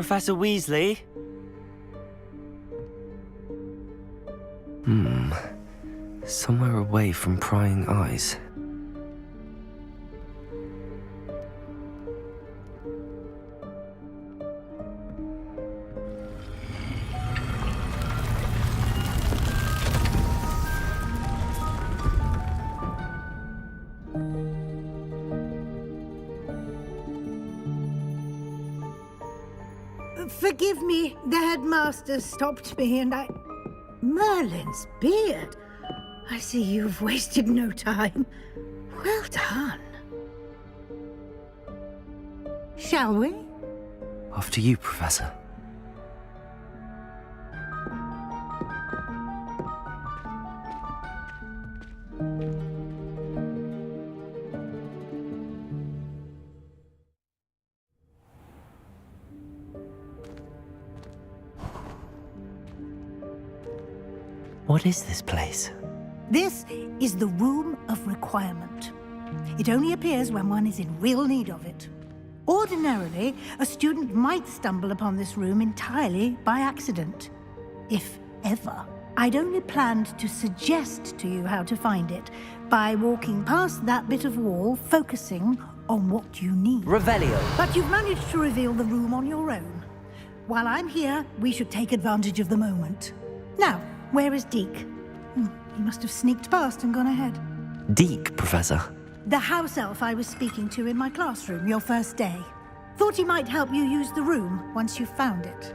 Professor Weasley? Somewhere away from prying eyes. Forgive me, the headmaster stopped me and I... Merlin's beard! I see you've wasted no time. Well done. Shall we? After you, Professor. What is this place? This is the Room of Requirement. It only appears when one is in real need of it. Ordinarily, a student might stumble upon this room entirely by accident, if ever. I'd only planned to suggest to you how to find it by walking past that bit of wall, focusing on what you need. Revelio. But you've managed to reveal the room on your own. While I'm here, we should take advantage of the moment. Now, where is Deke? He must have sneaked past and gone ahead. Deke, Professor. The house elf I was speaking to in my classroom your first day. Thought he might help you use the room once you found it.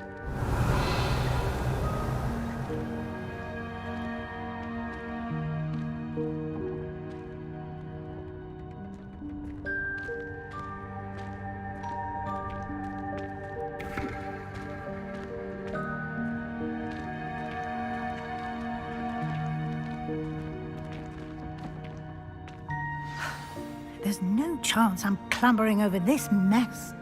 There's no chance I'm clambering over this mess.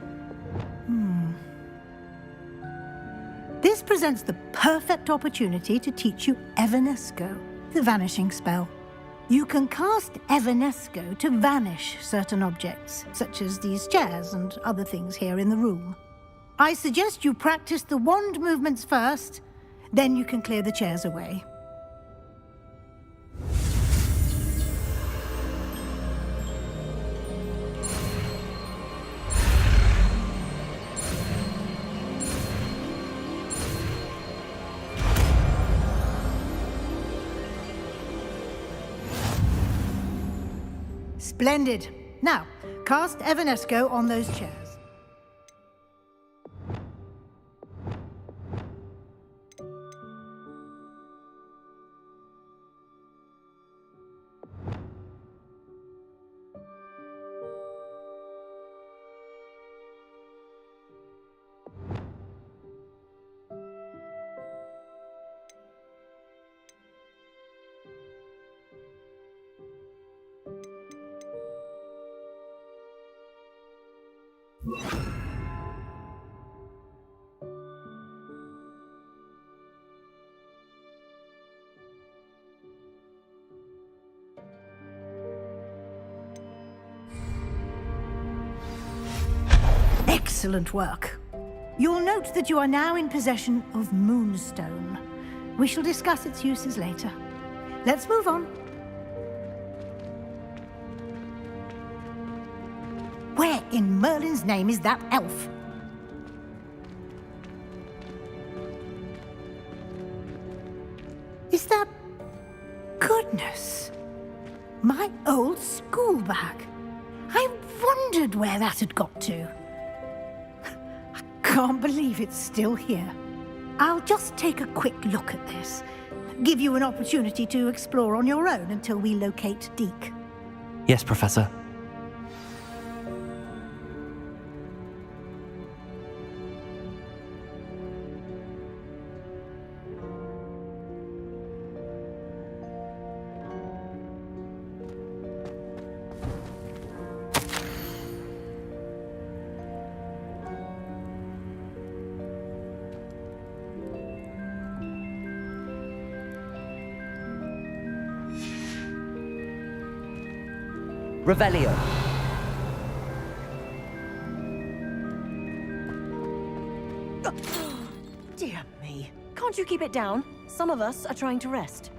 This presents the perfect opportunity to teach you Evanesco, the vanishing spell. You can cast Evanesco to vanish certain objects, such as these chairs and other things here in the room. I suggest you practice the wand movements first, then you can clear the chairs away. Splendid. Now, cast Evanesco on those chairs. Excellent work. You'll note that you are now in possession of Moonstone. We shall discuss its uses later. Let's move on. Where in Merlin's name is that elf? Is that... Goodness! My old school bag. I wondered where that had got to. I can't believe it's still here. I'll just take a quick look at this. Give you an opportunity to explore on your own until we locate Deke. Yes, Professor. Revelio. Can't you keep it down? Some of us are trying to rest.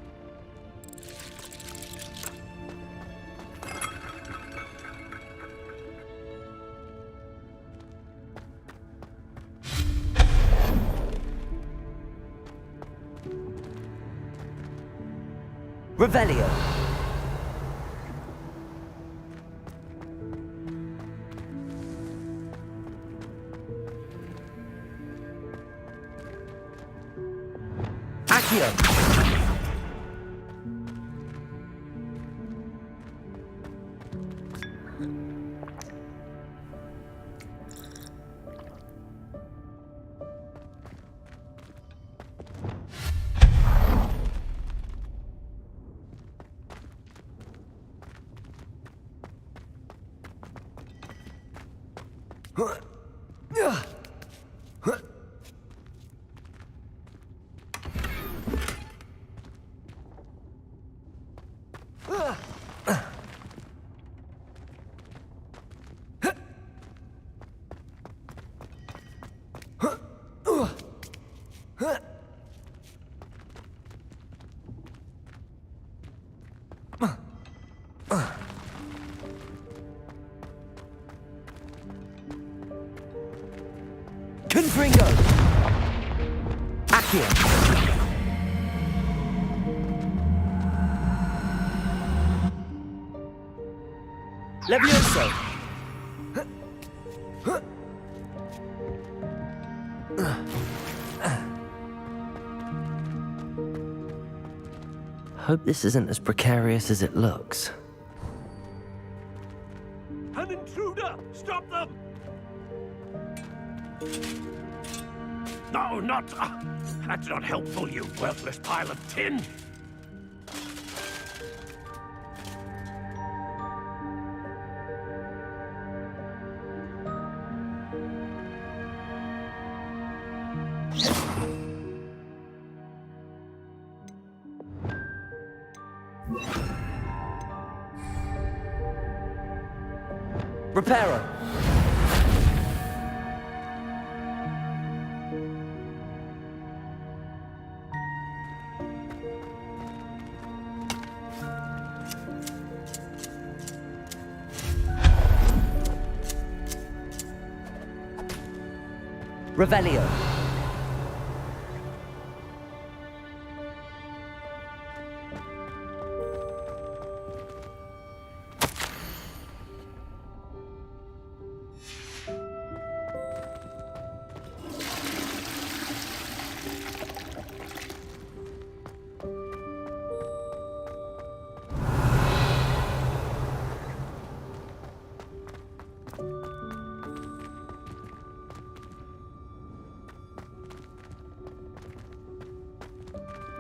Revelio. Accio. Confringo! Accio! Levioso! Hope this isn't as precarious as it looks. An intruder! Stop them! No, not... that's not helpful, you worthless pile of tin! Reparo! Revelio.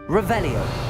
Revelio.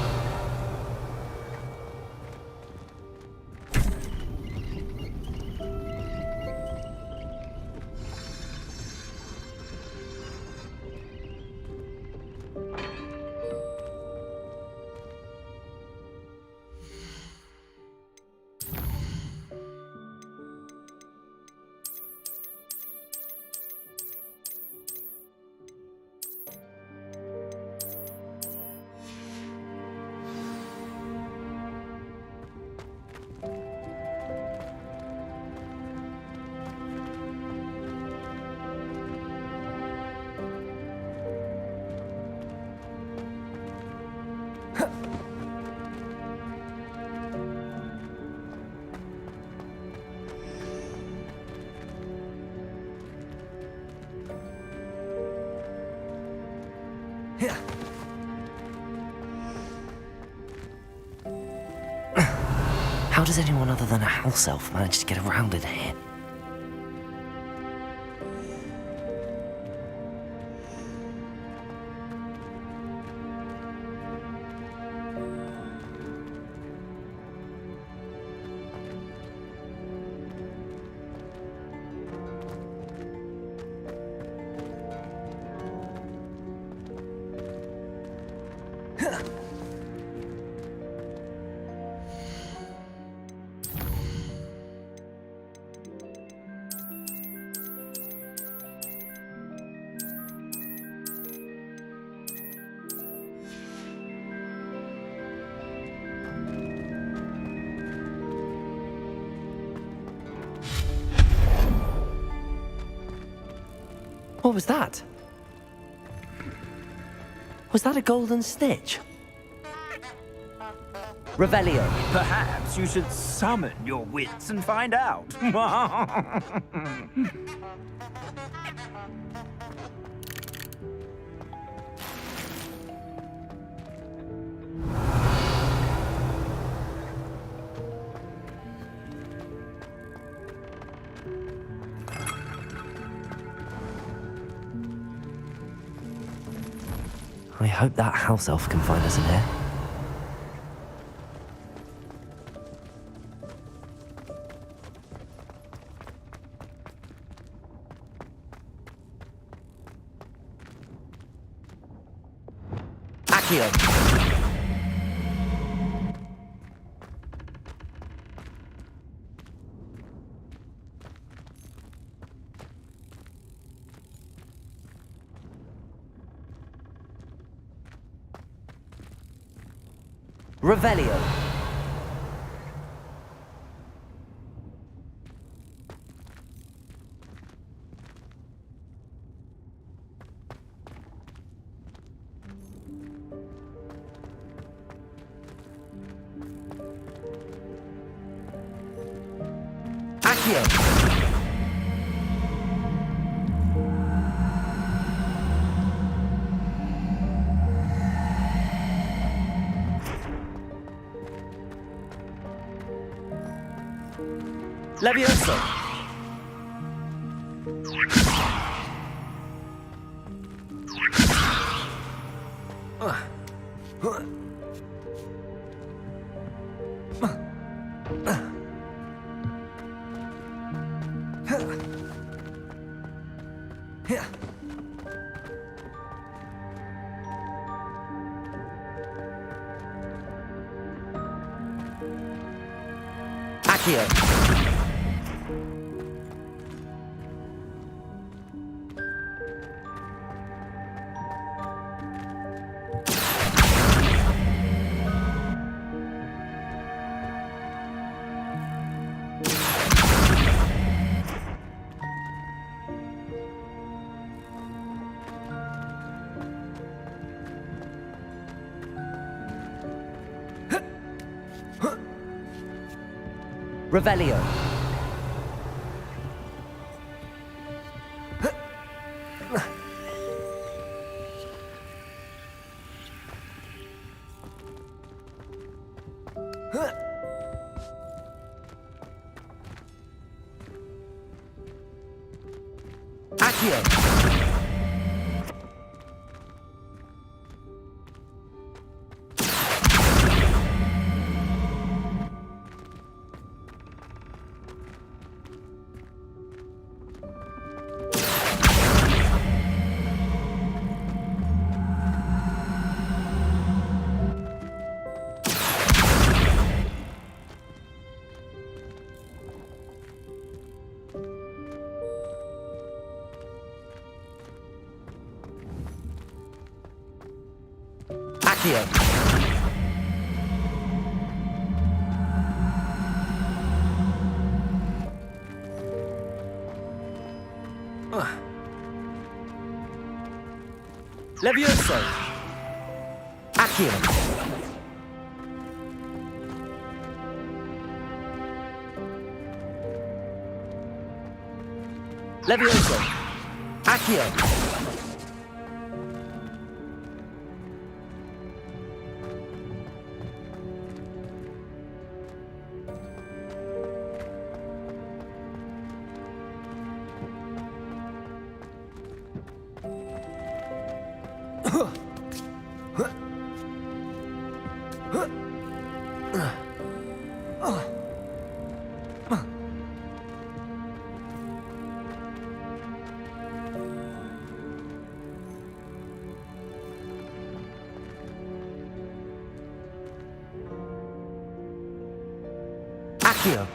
How does anyone other than a house elf manage to get around in here? What was that? Was that a golden stitch? Revelio. Perhaps you should summon your wits and find out. I hope that house elf can find us in here. Accio. Revelio. Accio. Levioso. Accio. Revelio. Accio. Accio. Levioso. Accio. Levioso. Accio. Accio.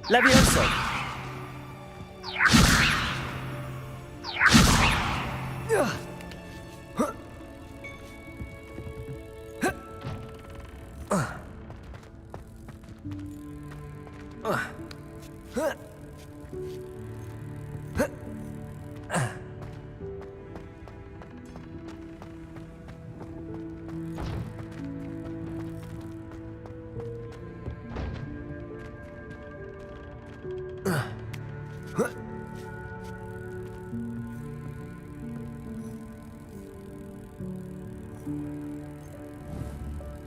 Levioso!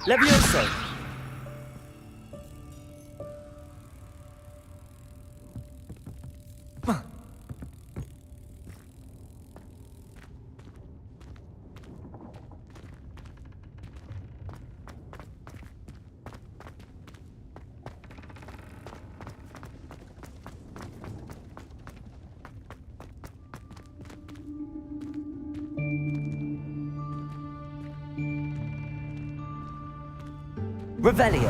Levioso! Revelio.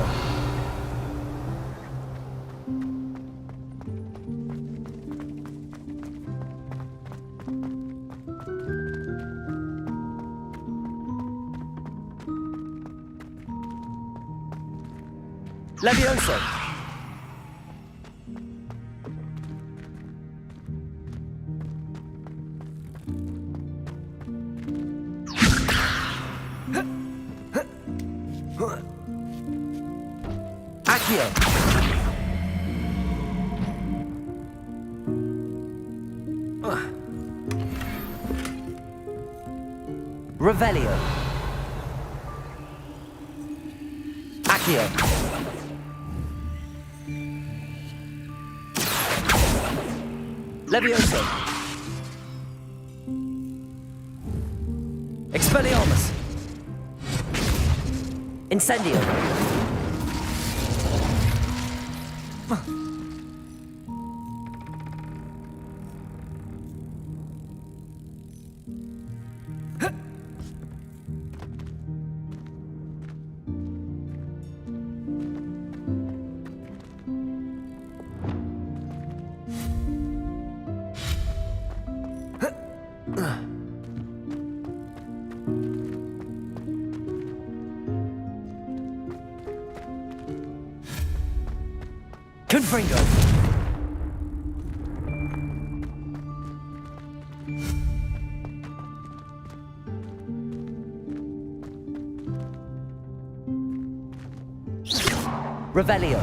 Levioso. Accio. Revelio. Accio. Levioso. Expelliarmus. Incendio. Confringo. Revelio.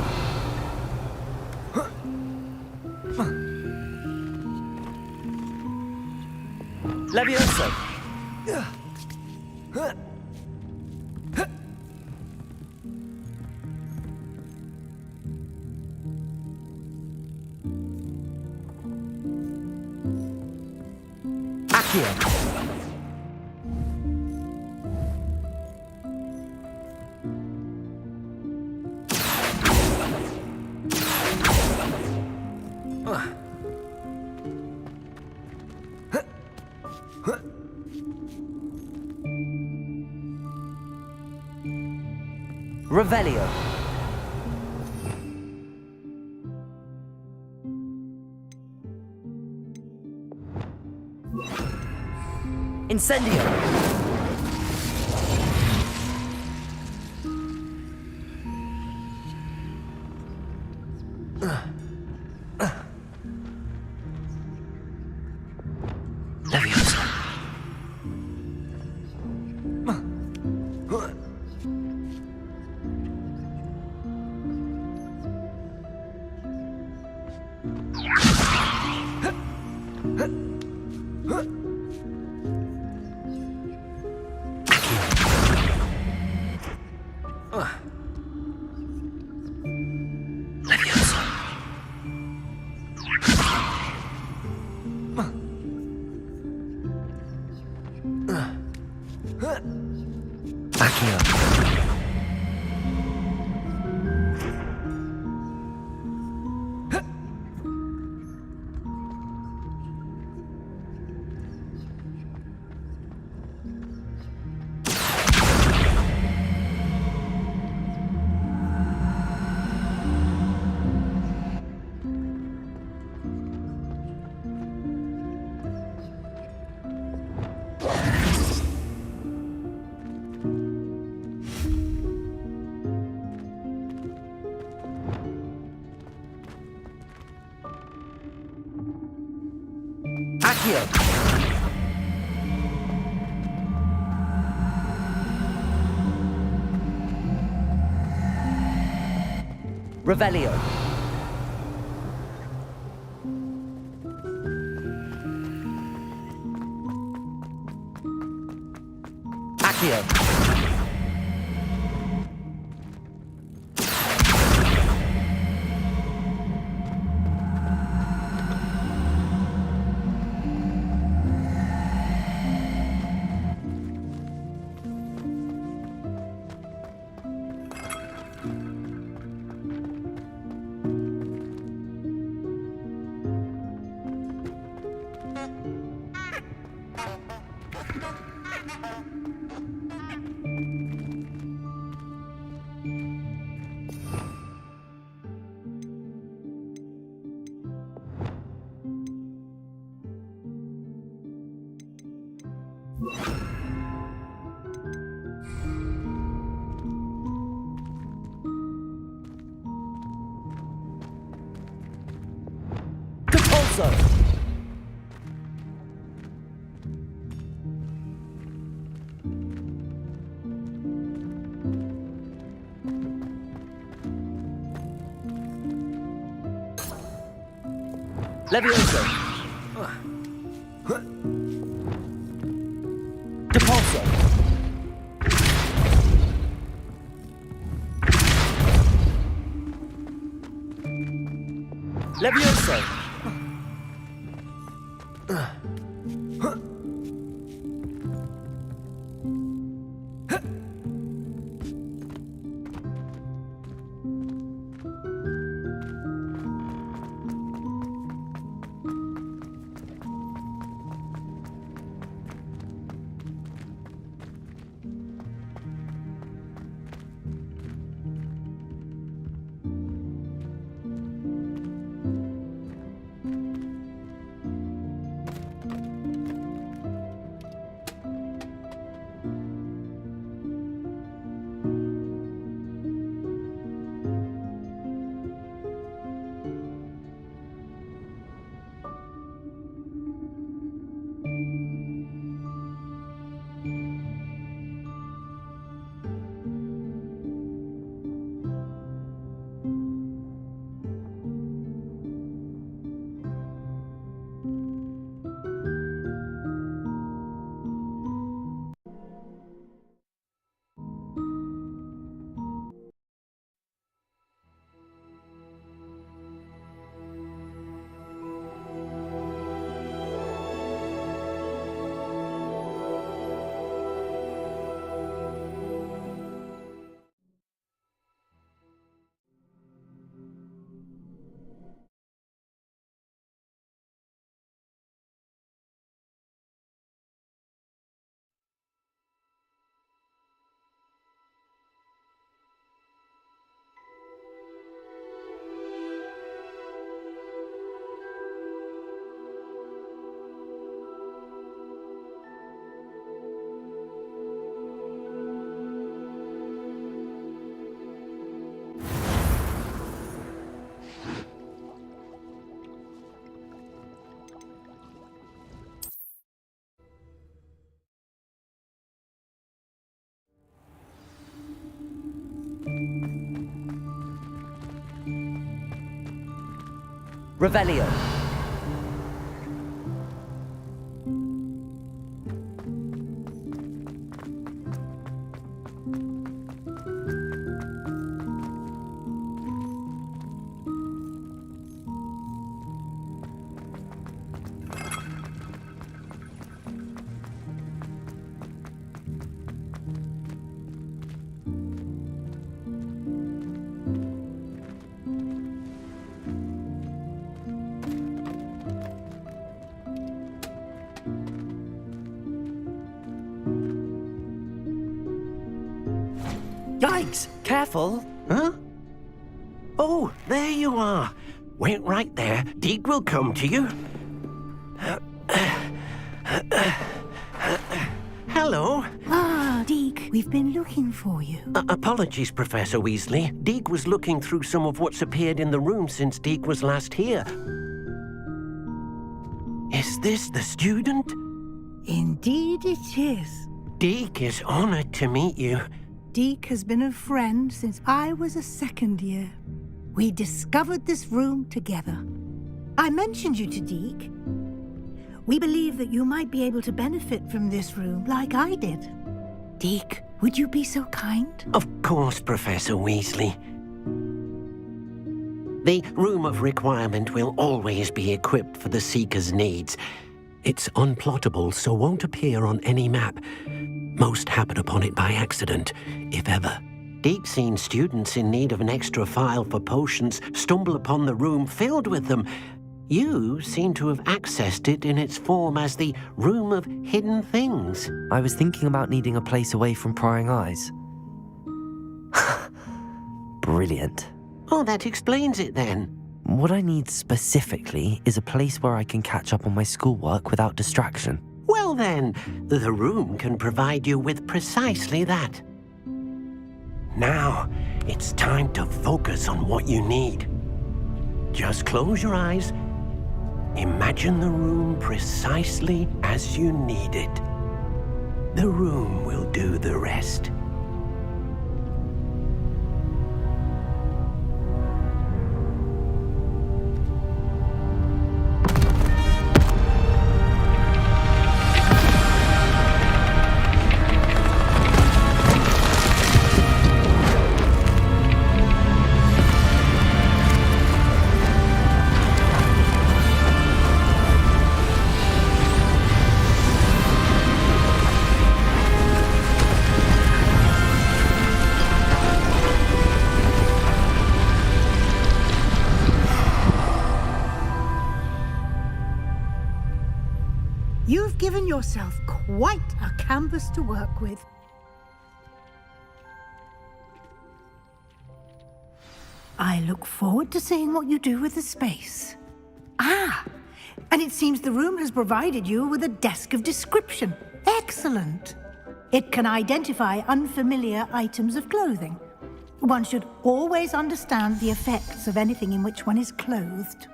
Levioso. Accio. Revelio. Incendio. Levioso. Levioso. Accio. Accio. Revelio. Accio. Compulso. Levioso. Depulso. Levioso. Revelio. Yikes! Careful. Huh? Oh, there you are. Wait right there. Deek will come to you. Hello. Ah, Deke, we've been looking for you. Apologies, Professor Weasley. Deek was looking through some of what's appeared in the room since Deek was last here. Is this the student? Indeed it is. Deek is honored to meet you. Deke has been a friend since I was a second year. We discovered this room together. I mentioned you to Deke. We believe that you might be able to benefit from this room like I did. Deke, would you be so kind? Of course, Professor Weasley. The Room of Requirement will always be equipped for the Seeker's needs. It's unplottable, so won't appear on any map. Most happen upon it by accident, if ever. Deke's seen students in need of an extra file for potions stumble upon the room filled with them. You seem to have accessed it in its form as the Room of Hidden Things. I was thinking about needing a place away from prying eyes. Brilliant. Oh, that explains it then. What I need specifically is a place where I can catch up on my schoolwork without distraction. Well then, the room can provide you with precisely that. Now, it's time to focus on what you need. Just close your eyes. Imagine the room precisely as you need it. The room will do the rest. You've given yourself quite a canvas to work with. I look forward to seeing what you do with the space. Ah, and it seems the room has provided you with a desk of description. Excellent. It can identify unfamiliar items of clothing. One should always understand the effects of anything in which one is clothed.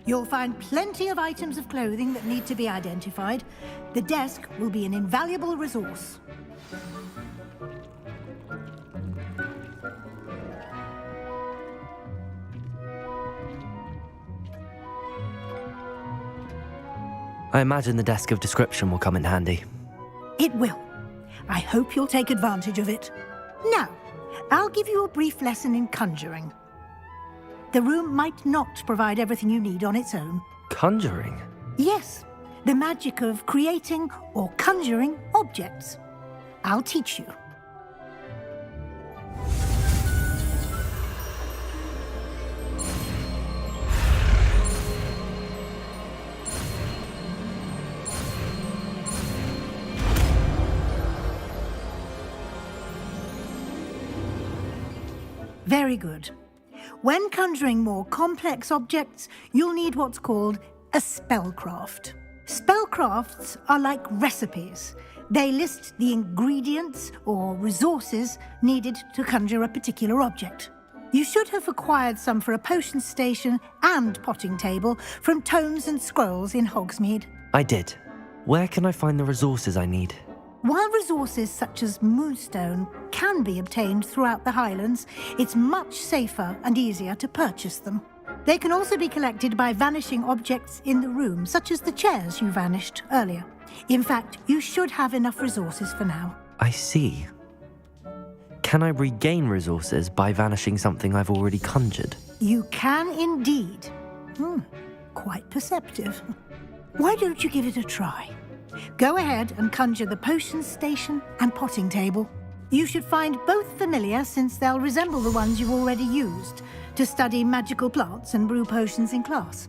You'll find plenty of items of clothing that need to be identified. The desk will be an invaluable resource. I imagine the desk of description will come in handy. It will. I hope you'll take advantage of it. Now, I'll give you a brief lesson in conjuring. The room might not provide everything you need on its own. Conjuring? Yes, the magic of creating or conjuring objects. I'll teach you. Very good. When conjuring more complex objects, you'll need what's called a spellcraft. Spellcrafts are like recipes. They list the ingredients or resources needed to conjure a particular object. You should have acquired some for a potion station and potting table from Tomes and Scrolls in Hogsmeade. I did. Where can I find the resources I need? While resources such as Moonstone can be obtained throughout the Highlands, it's much safer and easier to purchase them. They can also be collected by vanishing objects in the room, such as the chairs you vanished earlier. In fact, you should have enough resources for now. I see. Can I regain resources by vanishing something I've already conjured? You can indeed. Quite perceptive. Why don't you give it a try? Go ahead and conjure the potion station and potting table. You should find both familiar, since they'll resemble the ones you've already used to study magical plants and brew potions in class.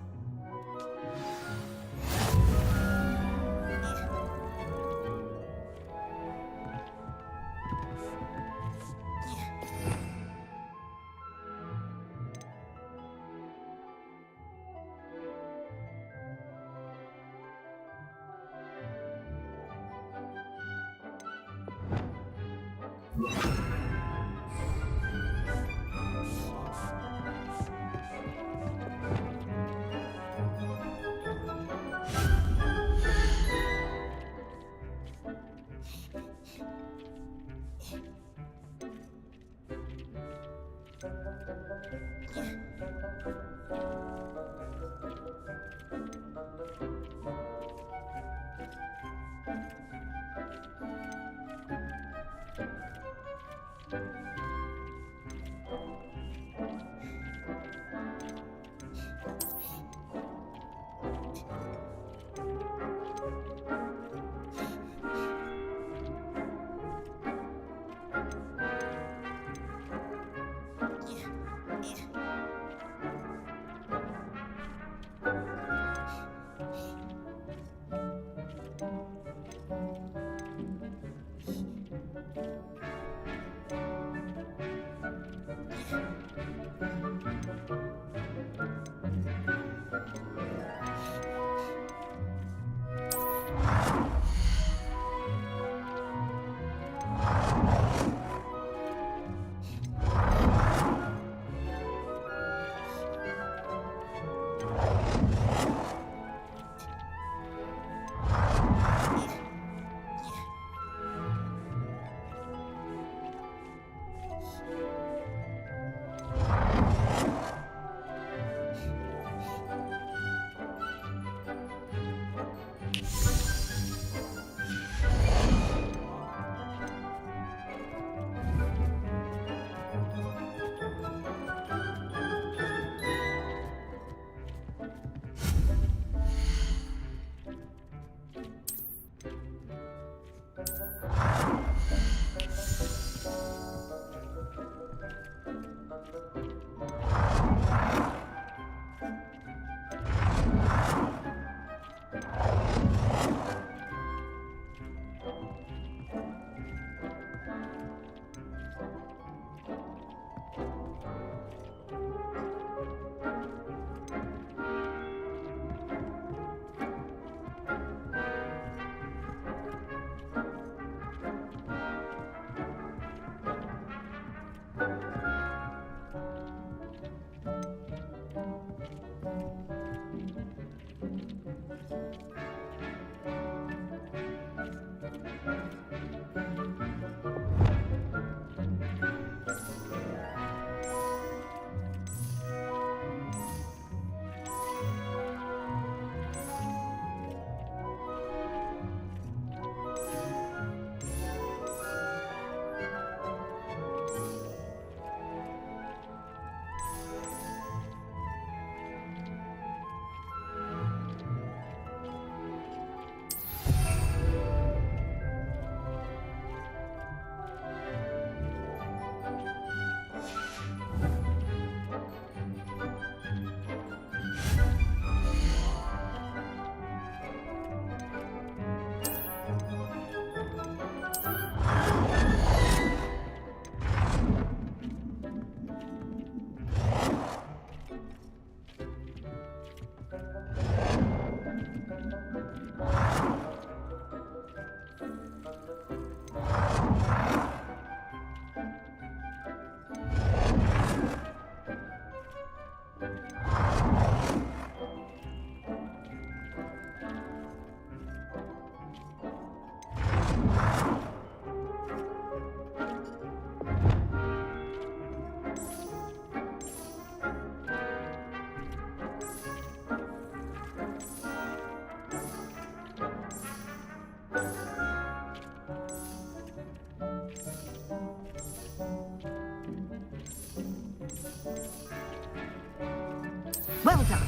Well done.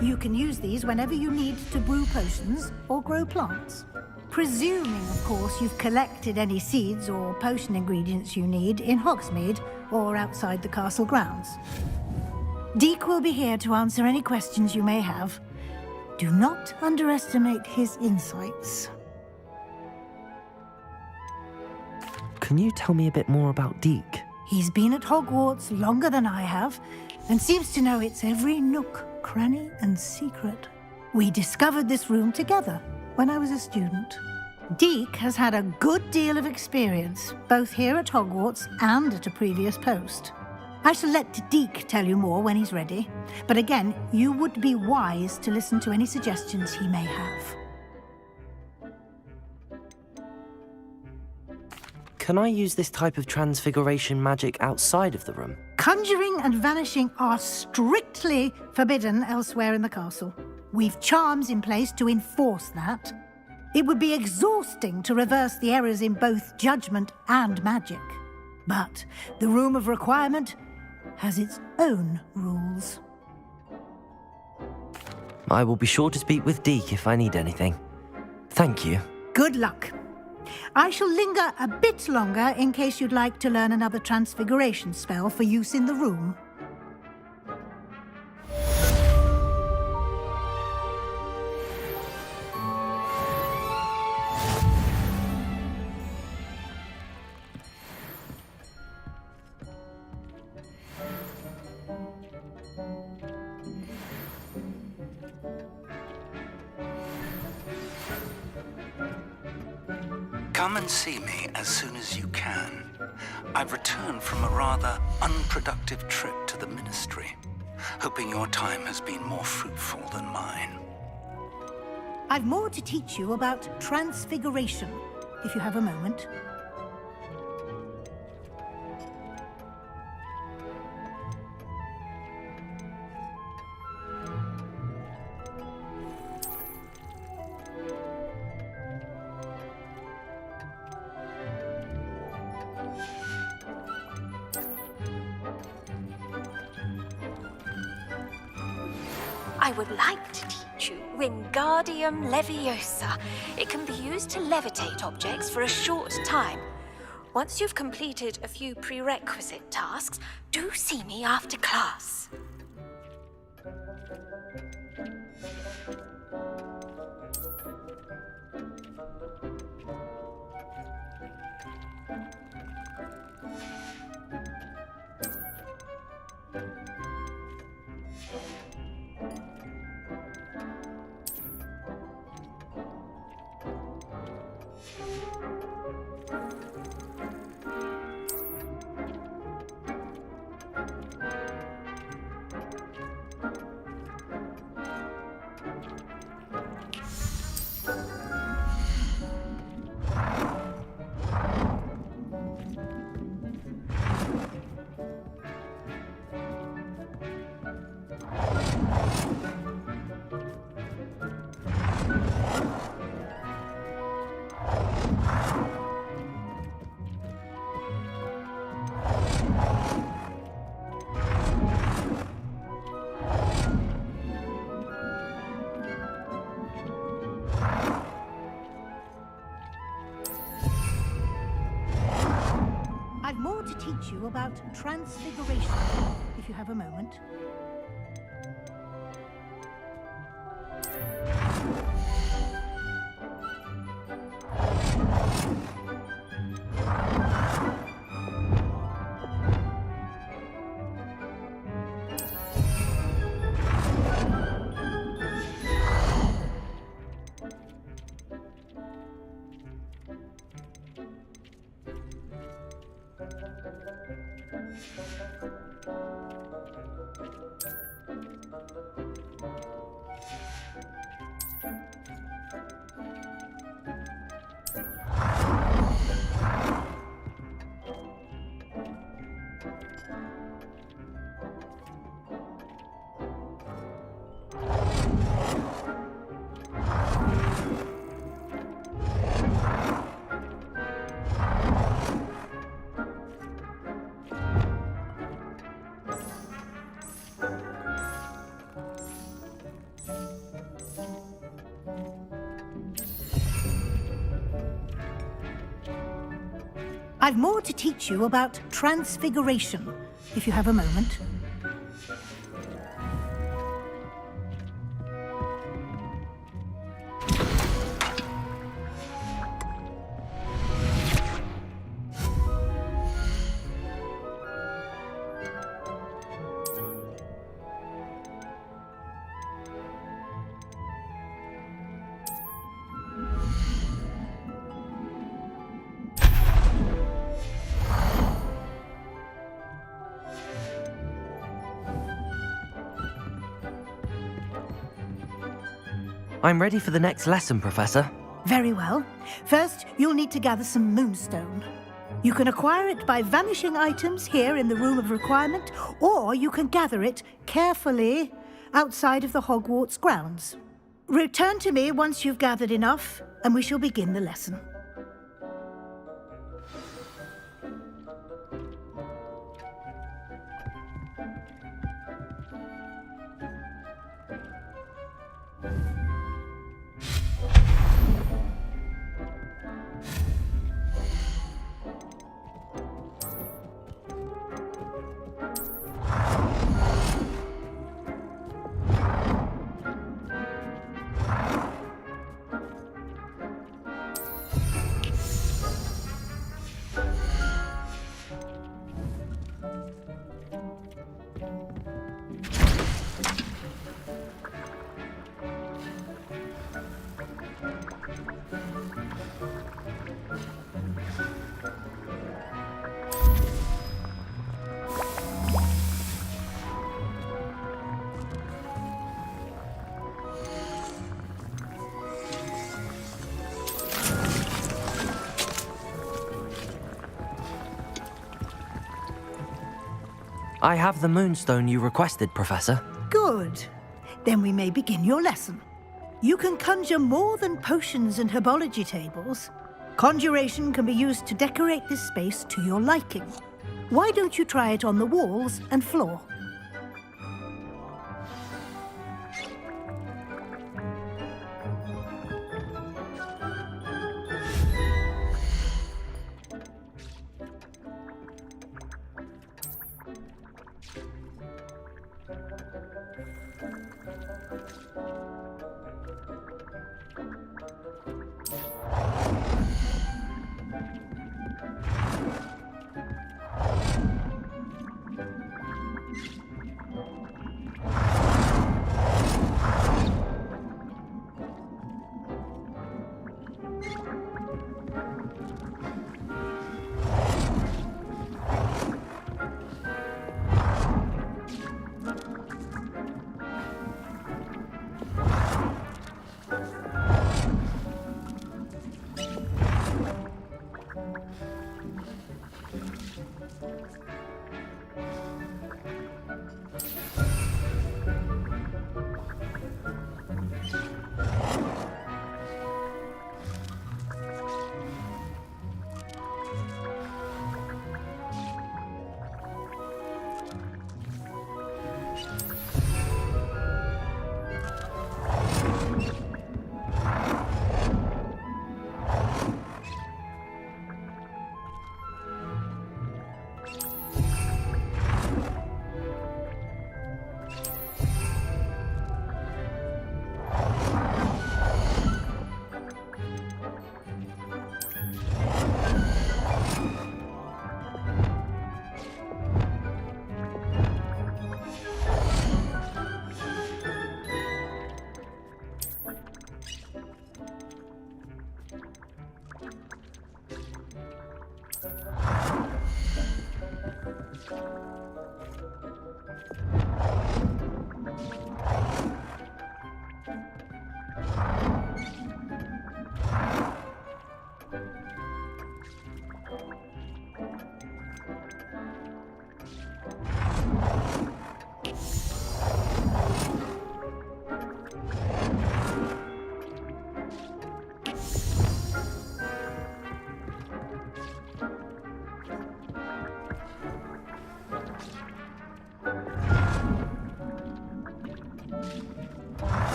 You can use these whenever you need to brew potions or grow plants. Presuming, of course, you've collected any seeds or potion ingredients you need in Hogsmeade or outside the castle grounds. Deek will be here to answer any questions you may have. Do not underestimate his insights. Can you tell me a bit more about Deek? He's been at Hogwarts longer than I have, and seems to know its every nook, cranny, and secret. We discovered this room together when I was a student. Deke has had a good deal of experience, both here at Hogwarts and at a previous post. I shall let Deke tell you more when he's ready, but again, you would be wise to listen to any suggestions he may have. Can I use this type of transfiguration magic outside of the room? Conjuring and vanishing are strictly forbidden elsewhere in the castle. We've charms in place to enforce that. It would be exhausting to reverse the errors in both judgment and magic. But the Room of Requirement has its own rules. I will be sure to speak with Deke if I need anything. Thank you. Good luck. I shall linger a bit longer in case you'd like to learn another transfiguration spell for use in the room. Come and see me as soon as you can. I've returned from a rather unproductive trip to the Ministry, hoping your time has been more fruitful than mine. I've more to teach you about transfiguration, if you have a moment. I would like to teach you Wingardium Leviosa. It can be used to levitate objects for a short time. Once you've completed a few prerequisite tasks, do see me after class. I've more to teach you about transfiguration, if you have a moment. I've more to teach you about transfiguration, if you have a moment. I'm ready for the next lesson, Professor. Very well. First, you'll need to gather some moonstone. You can acquire it by vanishing items here in the Room of Requirement, or you can gather it carefully outside of the Hogwarts grounds. Return to me once you've gathered enough, and we shall begin the lesson. I have the moonstone you requested, Professor. Good. Then we may begin your lesson. You can conjure more than potions and herbology tables. Conjuration can be used to decorate this space to your liking. Why don't you try it on the walls and floor?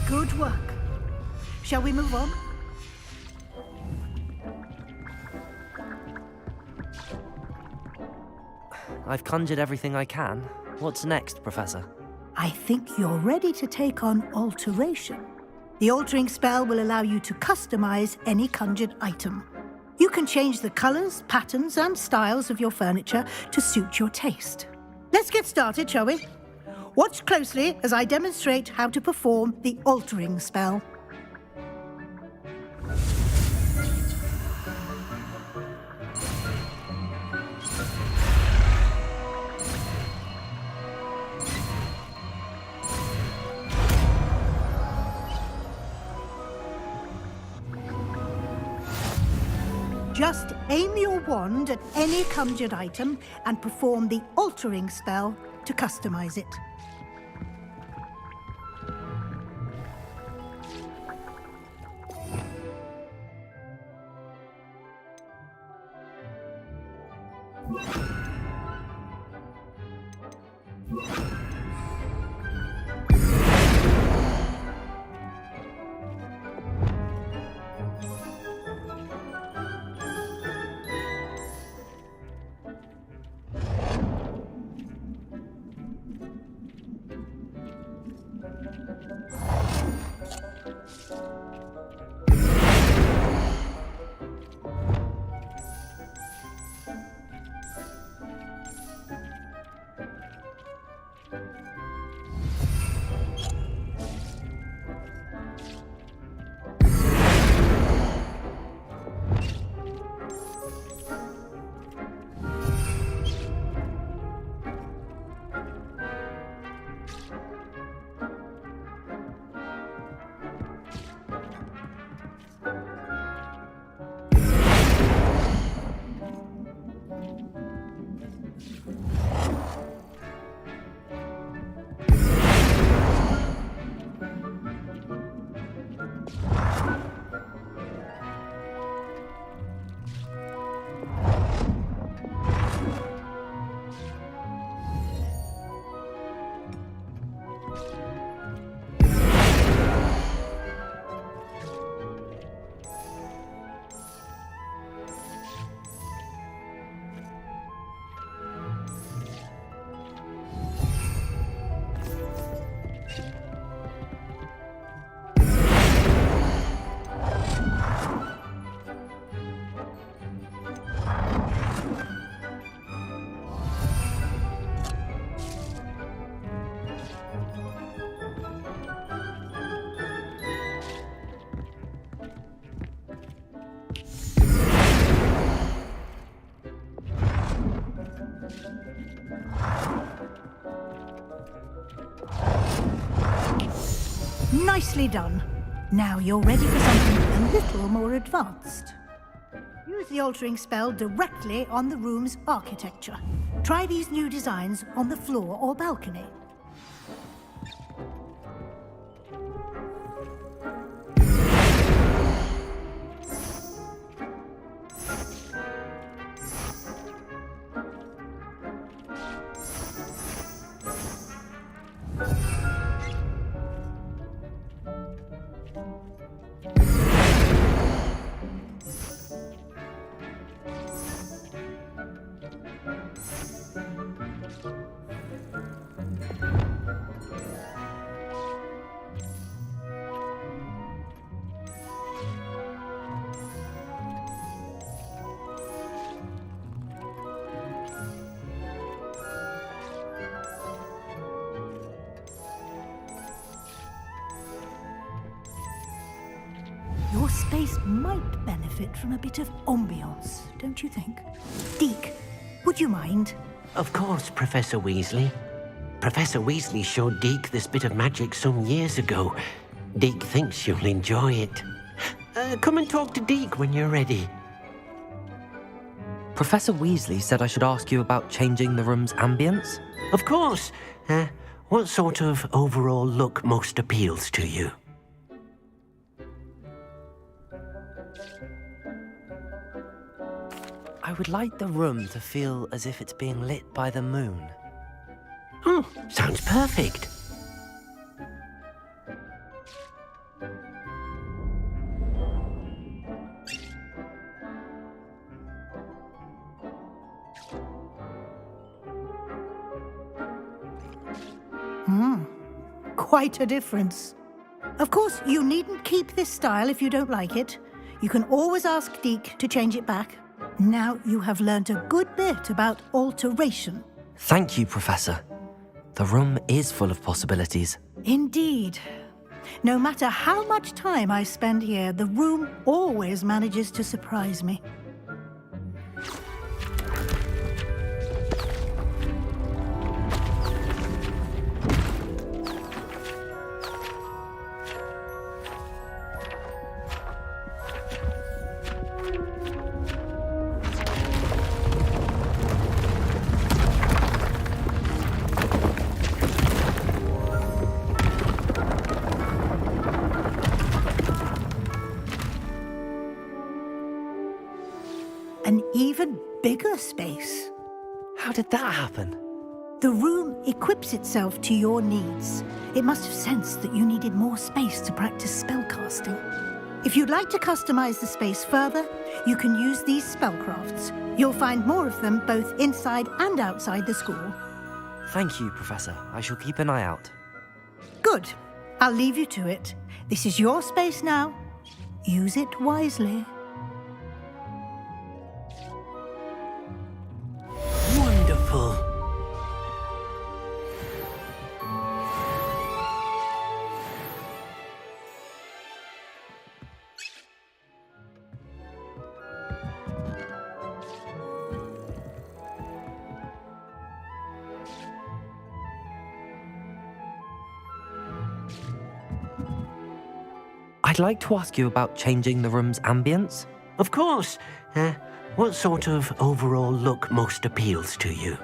Good work. Shall we move on? I've conjured everything I can. What's next, Professor? I think you're ready to take on alteration. The altering spell will allow you to customize any conjured item. You can change the colors, patterns, and styles of your furniture to suit your taste. Let's get started, shall we? Watch closely as I demonstrate how to perform the altering spell. Just aim your wand at any conjured item and perform the altering spell to customize it. Nicely done. Now you're ready for something a little more advanced. Use the altering spell directly on the room's architecture. Try these new designs on the floor or balcony. Your space might benefit from a bit of ambiance, don't you think? Deke, would you mind? Of course, Professor Weasley. Professor Weasley showed Deke this bit of magic some years ago. Deke thinks you'll enjoy it. Come and talk to Deke when you're ready. Professor Weasley said I should ask you about changing the room's ambience? Of course. What sort of overall look most appeals to you? I would like the room to feel as if it's being lit by the moon. Oh, sounds perfect. quite a difference. Of course, you needn't keep this style if you don't like it. You can always ask Deke to change it back. Now you have learnt a good bit about alteration. Thank you, Professor. The room is full of possibilities. Indeed. No matter how much time I spend here, the room always manages to surprise me. An even bigger space. How did that happen? The room equips itself to your needs. It must have sensed that you needed more space to practice spellcasting. If you'd like to customize the space further, you can use these spellcrafts. You'll find more of them both inside and outside the school. Thank you, Professor. I shall keep an eye out. Good. I'll leave you to it. This is your space now. Use it wisely. Wonderful. I'd like to ask you about changing the room's ambience. Of course. What sort of overall look most appeals to you?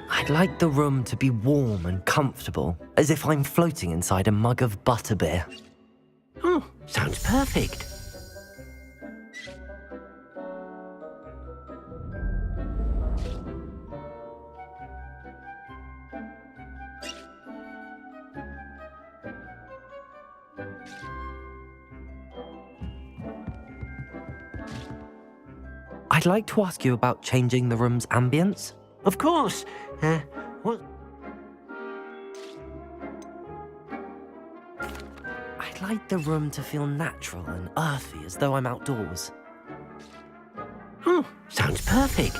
I'd like the room to be warm and comfortable, as if I'm floating inside a mug of butterbeer. Oh, sounds perfect. I'd like to ask you about changing the room's ambience. Of course. What? I'd like the room to feel natural and earthy, as though I'm outdoors. Oh, sounds perfect.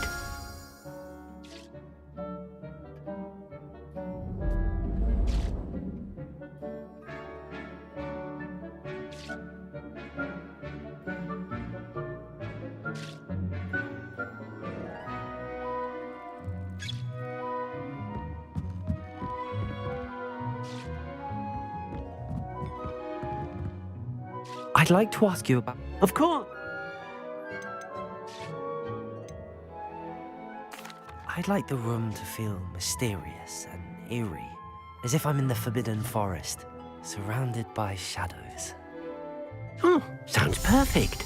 I'd like to ask you about... Of course. I'd like the room to feel mysterious and eerie, as if I'm in the Forbidden Forest, surrounded by shadows. Oh, sounds perfect.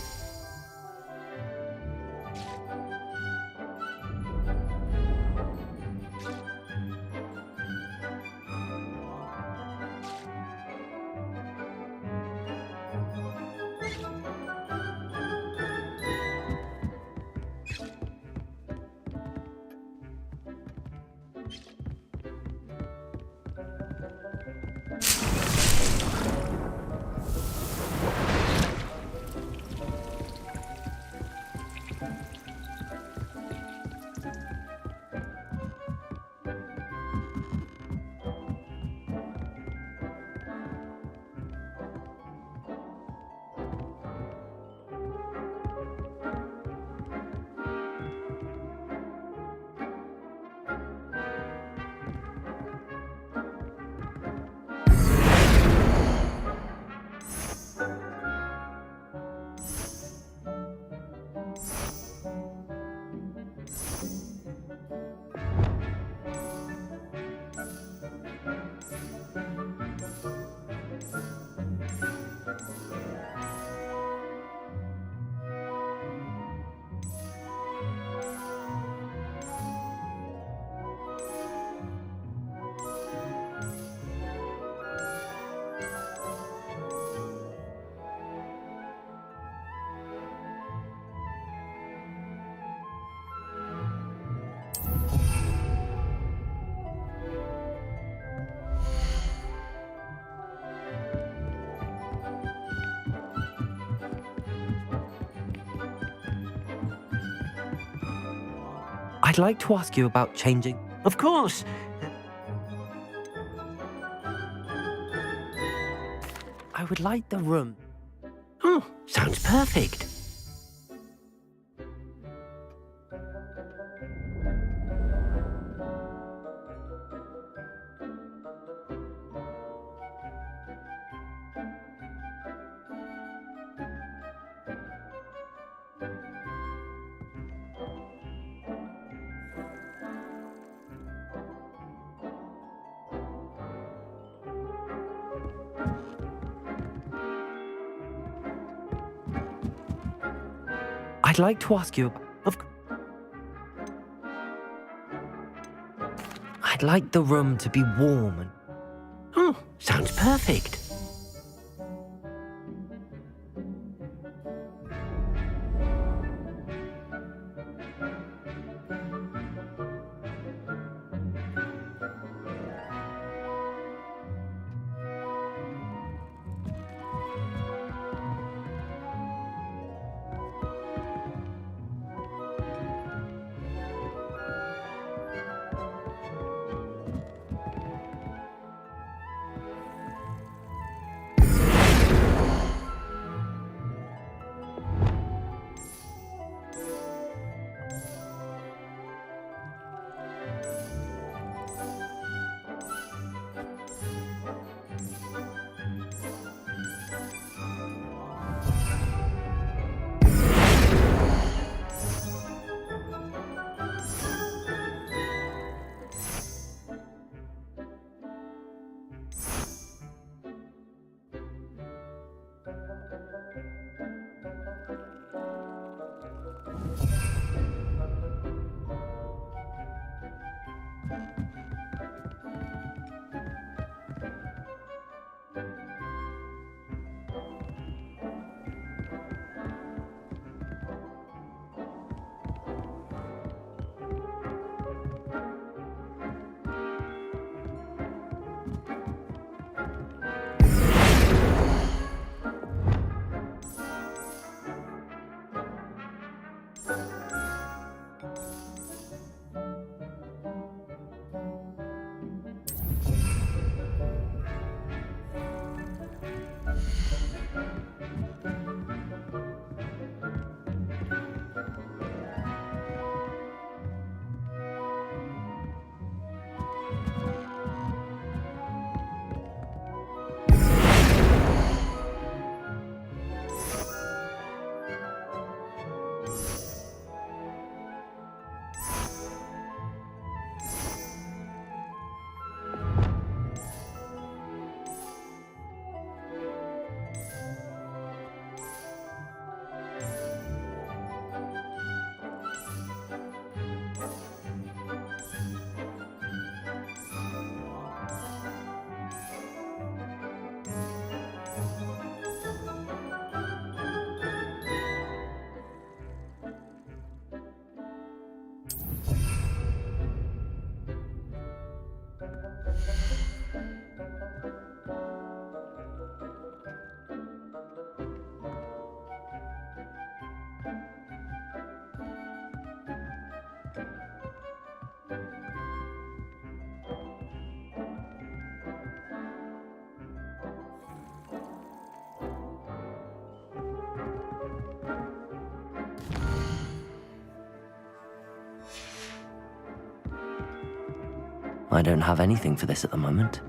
I'd like to ask you about changing. Of course. I would like the room. Oh, sounds perfect. I'd like to ask you. I'd like the room to be warm and. Oh, sounds perfect. I don't have anything for this at the moment.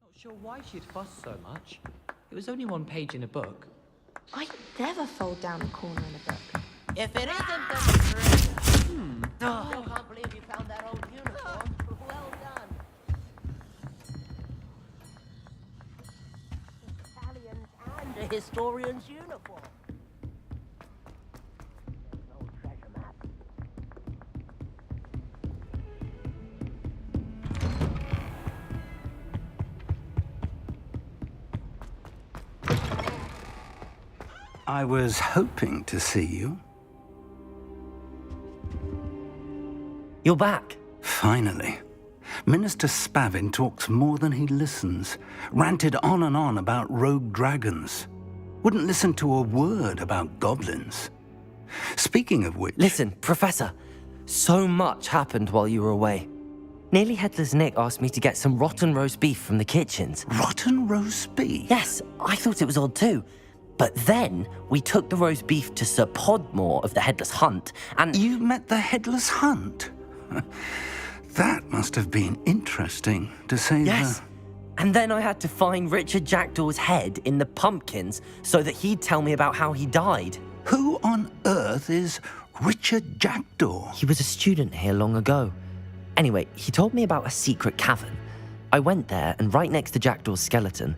Not sure why she'd fuss so much. It was only one page in a book. I never fold down a corner in a book. If it isn't the I can't believe you found that old uniform. Well done. Italians and a historian's uniform. Old treasure map. I was hoping to see you. You're back. Finally. Minister Spavin talks more than he listens. Ranted on and on about rogue dragons. Wouldn't listen to a word about goblins. Speaking of which... Listen, Professor, so much happened while you were away. Nearly Headless Nick asked me to get some rotten roast beef from the kitchens. Rotten roast beef? Yes, I thought it was odd too. But then we took the roast beef to Sir Podmore of the Headless Hunt, and... You met the Headless Hunt? That must have been interesting, to say Yes. And then I had to find Richard Jackdaw's head in the pumpkins so that he'd tell me about how he died. Who on earth is Richard Jackdaw? He was a student here long ago. Anyway, he told me about a secret cavern. I went there, and right next to Jackdaw's skeleton,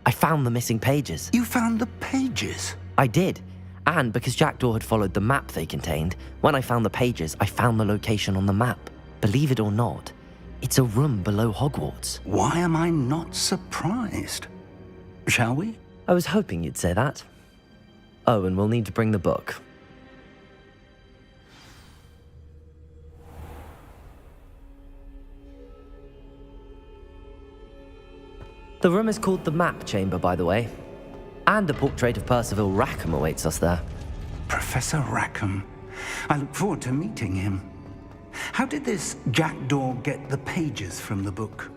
I found the missing pages. You found the pages? I did. And because Jackdaw had followed the map they contained, when I found the pages, I found the location on the map. Believe it or not, it's a room below Hogwarts. Why am I not surprised? Shall we? I was hoping you'd say that. Oh, and we'll need to bring the book. The room is called the Map Chamber, by the way. And a portrait of Percival Rackham awaits us there. Professor Rackham. I look forward to meeting him. How did this Jackdaw get the pages from the book?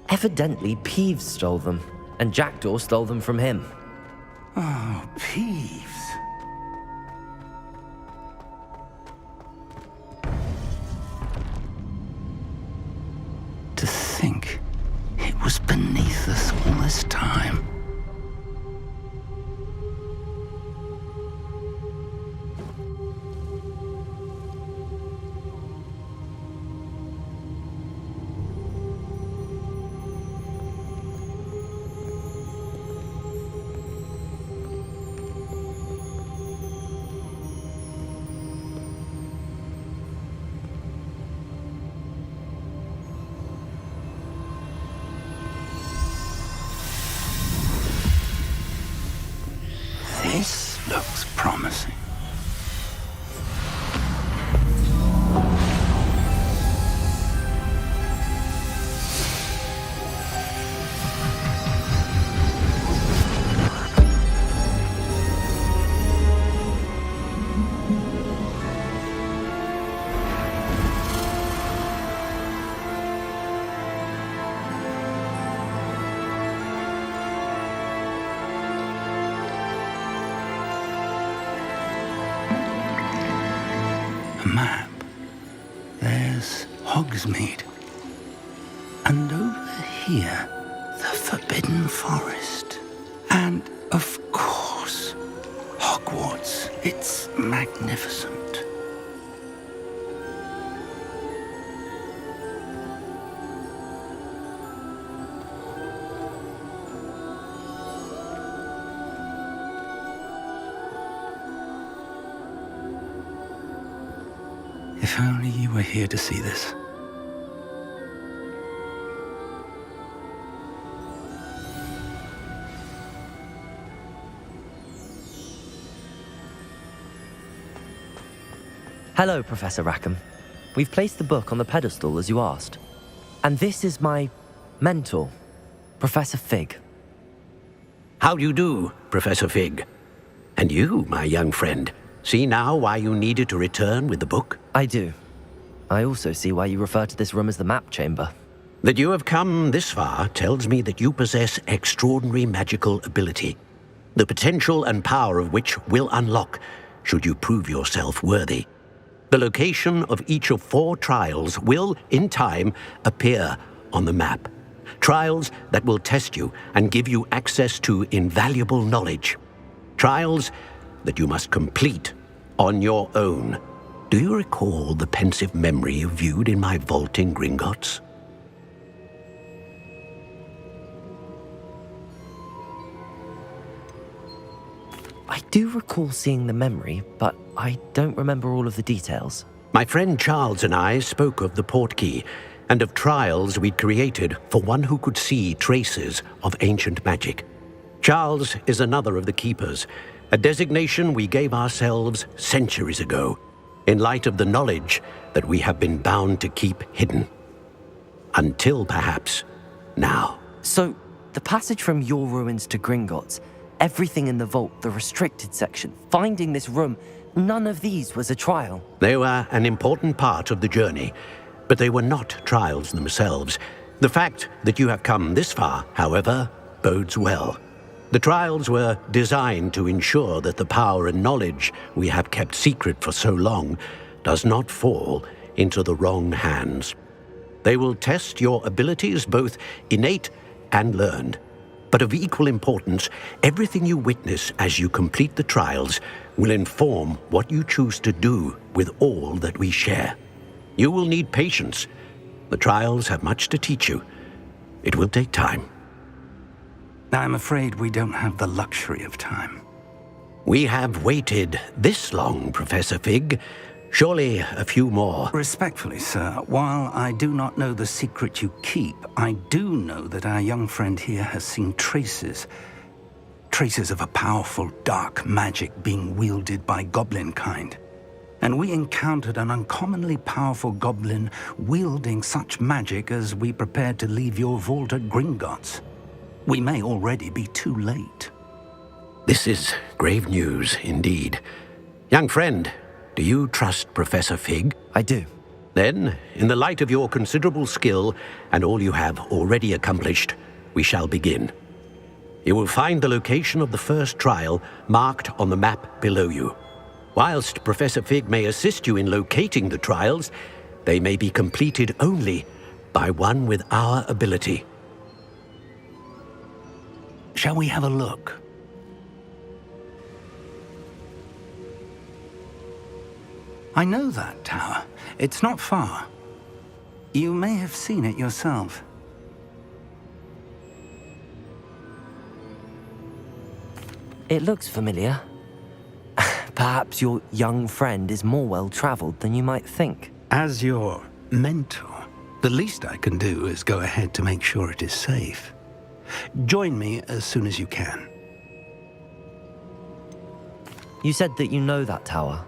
Evidently, Peeves stole them, and Jackdaw stole them from him. Oh, Peeves. To think it was beneath us all this time. This looks promising. A map. There's Hogsmeade. And over here, the Forbidden Forest. And, of course, Hogwarts. It's magnificent. If only you were here to see this. Hello, Professor Rackham. We've placed the book on the pedestal as you asked. And this is my mentor, Professor Fig. How do you do, Professor Fig? And you, my young friend, see now why you needed to return with the book? I do. I also see why you refer to this room as the map chamber. That you have come this far tells me that you possess extraordinary magical ability, the potential and power of which will unlock should you prove yourself worthy. The location of each of 4 trials will, in time, appear on the map. Trials that will test you and give you access to invaluable knowledge. Trials that you must complete on your own. Do you recall the pensive memory you viewed in my vault in Gringotts? I do recall seeing the memory, but I don't remember all of the details. My friend Charles and I spoke of the portkey and of trials we'd created for one who could see traces of ancient magic. Charles is another of the keepers, a designation we gave ourselves centuries ago, in light of the knowledge that we have been bound to keep hidden. Until perhaps now. So, the passage from your ruins to Gringotts, everything in the vault, the restricted section, finding this room, none of these was a trial. They were an important part of the journey, but they were not trials themselves. The fact that you have come this far, however, bodes well. The trials were designed to ensure that the power and knowledge we have kept secret for so long does not fall into the wrong hands. They will test your abilities, both innate and learned. But of equal importance, everything you witness as you complete the trials will inform what you choose to do with all that we share. You will need patience. The trials have much to teach you. It will take time. I'm afraid we don't have the luxury of time. We have waited this long, Professor Fig. Surely a few more. Respectfully, sir, while I do not know the secret you keep, I do know that our young friend here has seen traces of a powerful dark magic being wielded by goblin kind. And we encountered an uncommonly powerful goblin wielding such magic as we prepared to leave your vault at Gringotts. We may already be too late. This is grave news indeed. Young friend, do you trust Professor Fig? I do. Then, in the light of your considerable skill and all you have already accomplished, we shall begin. You will find the location of the first trial marked on the map below you. Whilst Professor Fig may assist you in locating the trials, they may be completed only by one with our ability. Shall we have a look? I know that tower. It's not far. You may have seen it yourself. It looks familiar. Perhaps your young friend is more well-traveled than you might think. As your mentor, the least I can do is go ahead to make sure it is safe. Join me as soon as you can. You said that you know that tower.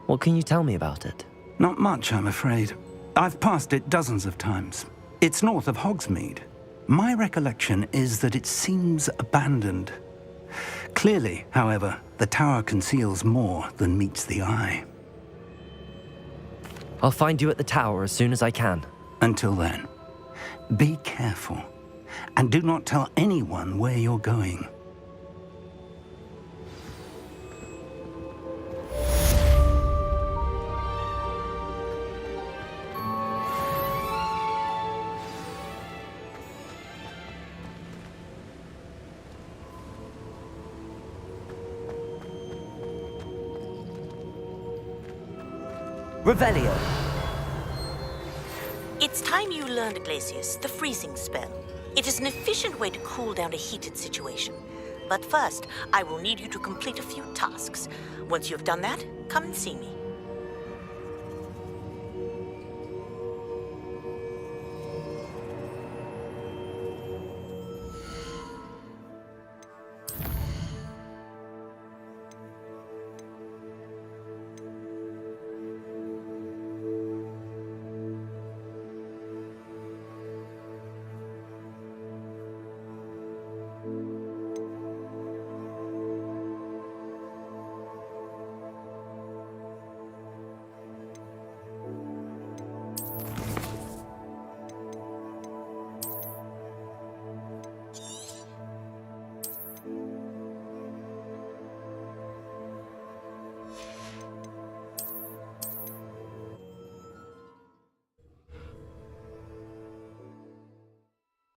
What can you tell me about it? Not much, I'm afraid. I've passed it dozens of times. It's north of Hogsmeade. My recollection is that it seems abandoned. Clearly, however, the tower conceals more than meets the eye. I'll find you at the tower as soon as I can. Until then, be careful, and do not tell anyone where you're going. Revelio! It's time you learned, Glacius, the freezing spell. It is an efficient way to cool down a heated situation. But first, I will need you to complete a few tasks. Once you have done that, come and see me.